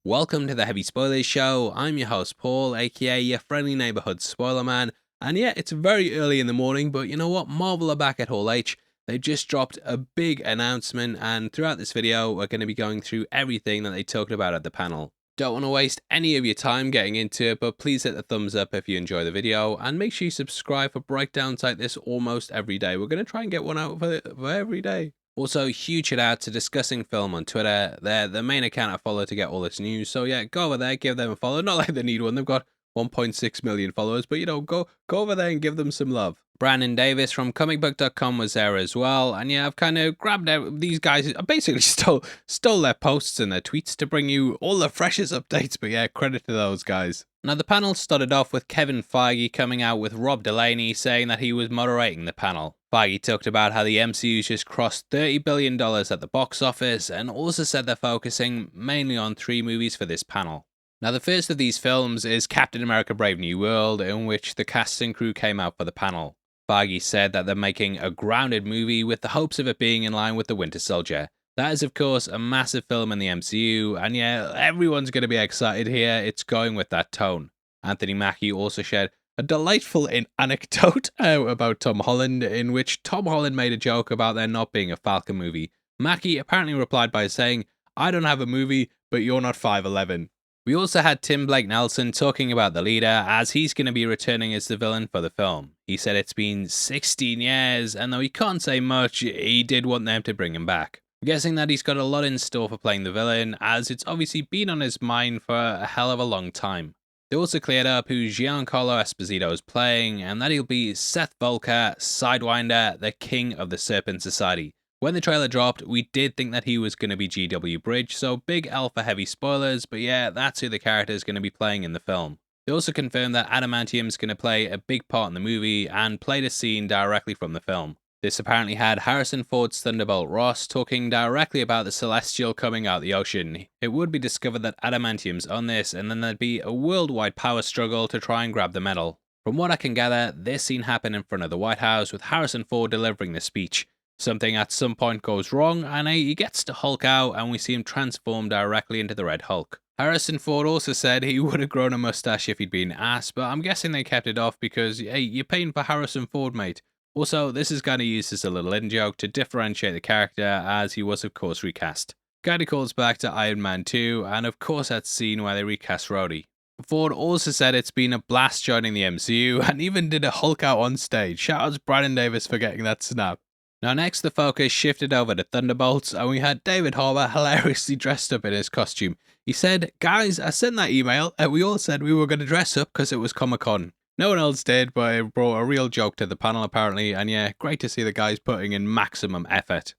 Welcome to the Heavy Spoilers Show. I'm your host Paul, aka your friendly neighborhood spoiler man. And yeah, it's very early in the morning, but you know what? Marvel are back at Hall H. They just dropped a big announcement, and throughout this video, we're going to be going through everything that they talked about at the panel. Don't want to waste any of your time getting into it, but please hit the thumbs up if you enjoy the video, and make sure you subscribe for breakdowns like this almost every day. We're going to try and get one out for every day. Also, huge shout out to Discussing Film on Twitter. They're the main account I follow to get all this news. So yeah, go over there, give them a follow. Not like they need one. They've got 1.6 million followers, but you know, go over there and give them some love. Brandon Davis from comicbook.com was there as well. And yeah, I've kind of grabbed out these guys. I basically stole their posts and their tweets to bring you all the freshest updates. But yeah, credit to those guys. Now, the panel started off with Kevin Feige coming out with Rob Delaney saying that he was moderating the panel. Feige talked about how the MCU's just crossed $30 billion at the box office, and also said they're focusing mainly on 3 movies for this panel. Now, the first of these films is Captain America Brave New World, in which the cast and crew came out for the panel. Feige said that they're making a grounded movie with the hopes of it being in line with The Winter Soldier. That is, of course, a massive film in the MCU, and yeah, everyone's going to be excited here. It's going with that tone. Anthony Mackie also shared a delightful anecdote about Tom Holland, in which Tom Holland made a joke about there not being a Falcon movie. Mackie apparently replied by saying, "I don't have a movie, but you're not 5'11". We also had Tim Blake Nelson talking about the leader, as he's going to be returning as the villain for the film. He said it's been 16 years, and though he can't say much, he did want them to bring him back. I'm guessing that he's got a lot in store for playing the villain, as it's obviously been on his mind for a hell of a long time. They also cleared up who Giancarlo Esposito is playing, and that he'll be Seth Volker, Sidewinder, the King of the Serpent Society. When the trailer dropped, we did think that he was going to be GW Bridge, so big L for heavy spoilers, but yeah, that's who the character is going to be playing in the film. They also confirmed that Adamantium's going to play a big part in the movie, and played a scene directly from the film. This apparently had Harrison Ford's Thunderbolt Ross talking directly about the Celestial coming out the ocean. It would be discovered that Adamantium's on this, and then there'd be a worldwide power struggle to try and grab the medal. From what I can gather, this scene happened in front of the White House, with Harrison Ford delivering the speech. Something at some point goes wrong, and he gets to Hulk out, and we see him transform directly into the Red Hulk. Harrison Ford also said he would have grown a mustache if he'd been asked, but I'm guessing they kept it off because, hey, you're paying for Harrison Ford, mate. Also, this is kind of used as a little in-joke to differentiate the character, as he was of course recast. Kinda calls back to Iron Man 2, and of course that scene where they recast Rhodey. Ford also said it's been a blast joining the MCU, and even did a Hulk out on stage. Shout out to Brandon Davis for getting that snap. Now next, the focus shifted over to Thunderbolts, and we had David Harbour hilariously dressed up in his costume. He said, "Guys, I sent that email, and we all said we were going to dress up because it was Comic-Con. No one else did, but it brought a real joke to the panel apparently, and yeah, great to see the guys putting in maximum effort."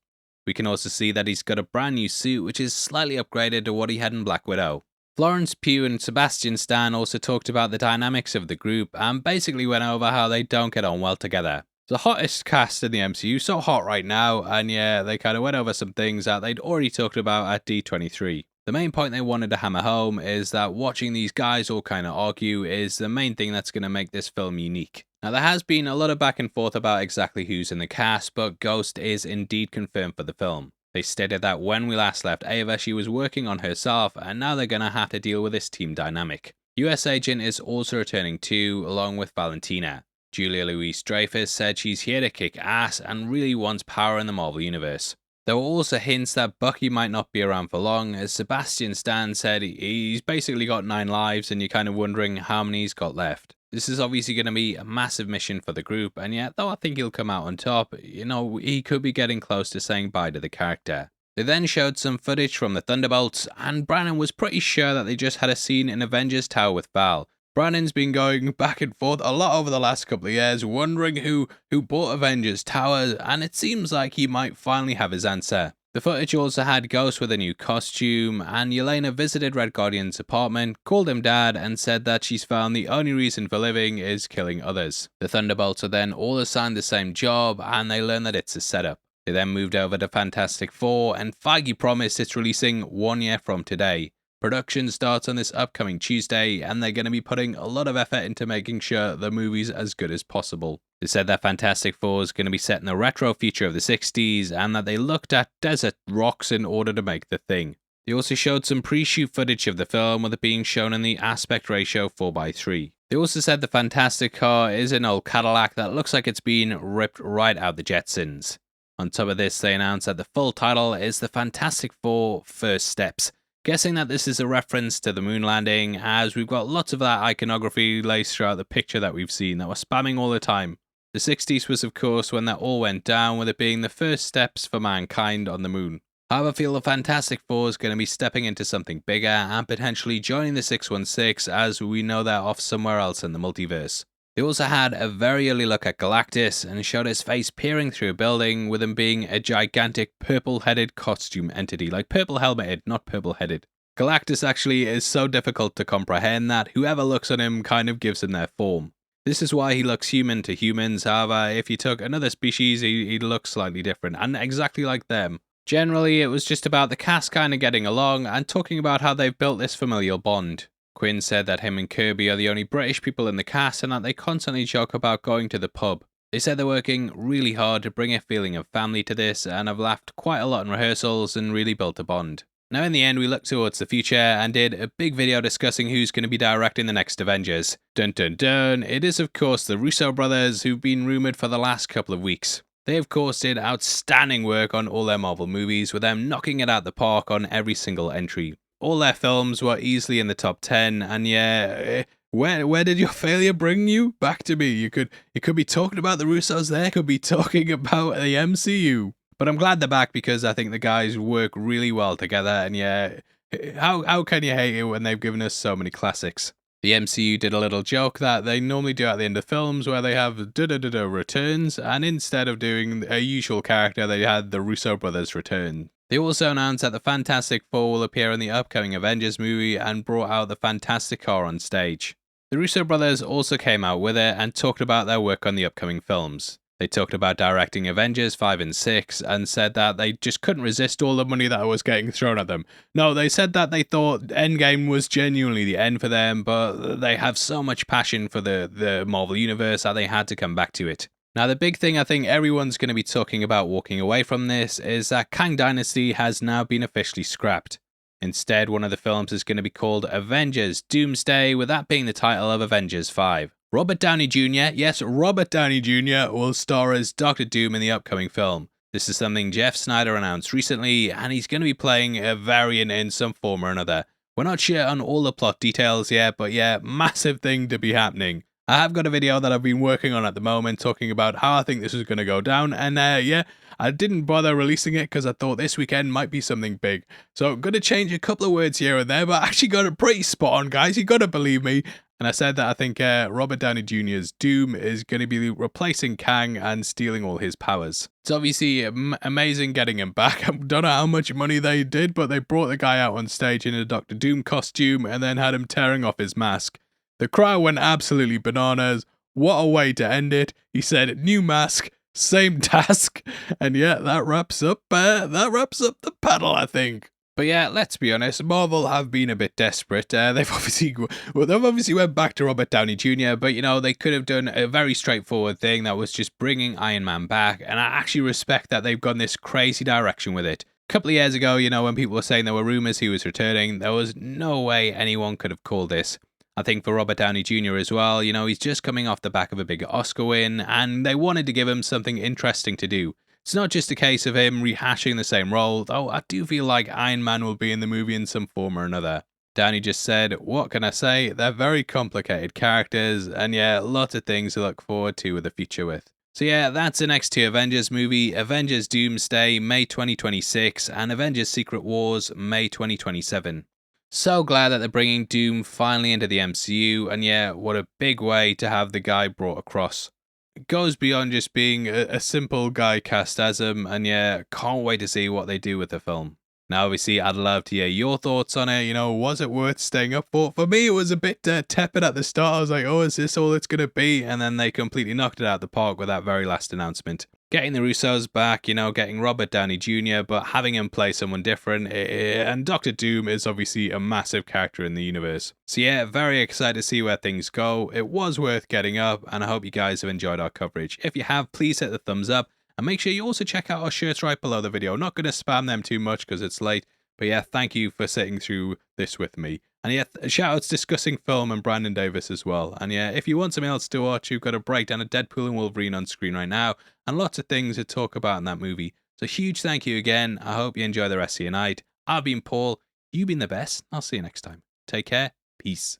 We can also see that he's got a brand new suit, which is slightly upgraded to what he had in Black Widow. Florence Pugh and Sebastian Stan also talked about the dynamics of the group, and basically went over how they don't get on well together. The hottest cast in the MCU, so hot right now, and yeah, they kind of went over some things that they'd already talked about at D23. The main point they wanted to hammer home is that watching these guys all kind of argue is the main thing that's going to make this film unique. Now, there has been a lot of back and forth about exactly who's in the cast, but Ghost is indeed confirmed for the film. They stated that when we last left Ava, she was working on herself, and now they're going to have to deal with this team dynamic. US Agent is also returning too, along with Valentina. Julia Louis-Dreyfus said she's here to kick ass and really wants power in the Marvel Universe. There were also hints that Bucky might not be around for long, as Sebastian Stan said he's basically got 9 lives, and you're kind of wondering how many he's got left. This is obviously going to be a massive mission for the group, and yet, though I think he'll come out on top, you know, he could be getting close to saying bye to the character. They then showed some footage from the Thunderbolts, and Brandon was pretty sure that they just had a scene in Avengers Tower with Val. Brandon's been going back and forth a lot over the last couple of years, wondering who bought Avengers Tower, and it seems like he might finally have his answer. The footage also had Ghost with a new costume, and Yelena visited Red Guardian's apartment, called him dad, and said that she's found the only reason for living is killing others. The Thunderbolts are then all assigned the same job, and they learn that it's a setup. They then moved over to Fantastic Four, and Feige promised it's releasing 1 year from today. Production starts on this upcoming Tuesday, and they're going to be putting a lot of effort into making sure the movie's as good as possible. They said that Fantastic Four is going to be set in the retro future of the 60s, and that they looked at desert rocks in order to make the thing. They also showed some pre-shoot footage of the film with it being shown in the aspect ratio 4:3. They also said the Fantastic car is an old Cadillac that looks like it's been ripped right out the Jetsons. On top of this, they announced that the full title is The Fantastic Four First Steps, guessing that this is a reference to the moon landing, as we've got lots of that iconography laced throughout the picture that we've seen that we're spamming all the time. The 60s was of course when that all went down, with it being the first steps for mankind on the moon. However, I feel the Fantastic Four is going to be stepping into something bigger and potentially joining the 616, as we know they're off somewhere else in the multiverse. They also had a very early look at Galactus and showed his face peering through a building, with him being a gigantic purple-headed costume entity, like purple helmeted, not purple-headed. Galactus actually is so difficult to comprehend that whoever looks at him kind of gives him their form. This is why he looks human to humans, however, if you took another species, he'd look slightly different, and exactly like them. Generally, it was just about the cast kind of getting along and talking about how they've built this familial bond. Quinn said that him and Kirby are the only British people in the cast and that they constantly joke about going to the pub. They said they're working really hard to bring a feeling of family to this and have laughed quite a lot in rehearsals and really built a bond. Now in the end, we looked towards the future and did a big video discussing who's going to be directing the next Avengers. Dun dun dun, it is of course the Russo Brothers, who've been rumoured for the last couple of weeks. They of course did outstanding work on all their Marvel movies, with them knocking it out the park on every single entry. All their films were easily in the top 10, and yeah, where did your failure bring you? Back to me. You could be talking about the Russos there, could be talking about the MCU. But I'm glad they're back because I think the guys work really well together, and yeah, how can you hate it when they've given us so many classics? The MCU did a little joke that they normally do at the end of films where they have da-da-da-da returns, and instead of doing a usual character, they had the Russo Brothers return. They also announced that the Fantastic Four will appear in the upcoming Avengers movie and brought out the Fantastic car on stage. The Russo Brothers also came out with it and talked about their work on the upcoming films. They talked about directing Avengers 5 and 6 and said that they just couldn't resist all the money that was getting thrown at them. No, they said that they thought Endgame was genuinely the end for them, but they have so much passion for the Marvel Universe that they had to come back to it. Now, the big thing I think everyone's going to be talking about walking away from this is that Kang Dynasty has now been officially scrapped. Instead, one of the films is going to be called Avengers Doomsday, with that being the title of Avengers 5. Robert Downey Jr., yes, Robert Downey Jr. will star as Doctor Doom in the upcoming film. This is something Jeff Snyder announced recently, and he's going to be playing a variant in some form or another. We're not sure on all the plot details yet, but yeah, massive thing to be happening. I have got a video that I've been working on at the moment talking about how I think this is going to go down, and yeah, I didn't bother releasing it because I thought this weekend might be something big. So I'm going to change a couple of words here and there, but I actually got it pretty spot on, guys. You got to believe me. And I said that I think Robert Downey Jr.'s Doom is going to be replacing Kang and stealing all his powers. It's obviously amazing getting him back. I don't know how much money they did, but they brought the guy out on stage in a Doctor Doom costume and then had him tearing off his mask. The crowd went absolutely bananas. What a way to end it. He said, new mask, same task. And yeah, that wraps up the panel, I think. But yeah, let's be honest, Marvel have been a bit desperate. They've obviously went back to Robert Downey Jr., but you know, they could have done a very straightforward thing that was just bringing Iron Man back, and I actually respect that they've gone this crazy direction with it. A couple of years ago, you know, when people were saying there were rumors he was returning, there was no way anyone could have called this. I think for Robert Downey Jr. as well, you know, he's just coming off the back of a big Oscar win, and they wanted to give him something interesting to do. It's not just a case of him rehashing the same role, though I do feel like Iron Man will be in the movie in some form or another. Downey just said, what can I say? They're very complicated characters, and yeah, lots of things to look forward to with the future with. So yeah, that's the next two Avengers movie, Avengers Doomsday, May 2026, and Avengers Secret Wars, May 2027. So glad that they're bringing Doom finally into the MCU, and yeah, what a big way to have the guy brought across. It goes beyond just being a simple guy cast as him, and yeah, can't wait to see what they do with the film. Now, obviously, I'd love to hear your thoughts on it. You know, was it worth staying up for? For me, it was a bit tepid at the start. I was like, oh, is this all it's going to be? And then they completely knocked it out of the park with that very last announcement. Getting the Russos back, you know, getting Robert Downey Jr., but having him play someone different, and Doctor Doom is obviously a massive character in the universe. So yeah, very excited to see where things go. It was worth getting up, and I hope you guys have enjoyed our coverage. If you have, please hit the thumbs up, and make sure you also check out our shirts right below the video. I'm not going to spam them too much because it's late, But yeah, thank you for sitting through this with me. And yeah, shout outs discussing film and Brandon Davis as well. And yeah, if you want something else to watch, you've got a breakdown of Deadpool and Wolverine on screen right now, and lots of things to talk about in that movie. So huge thank you again. I hope you enjoy the rest of your night. I've been Paul. You've been the best. I'll see you next time. Take care. Peace.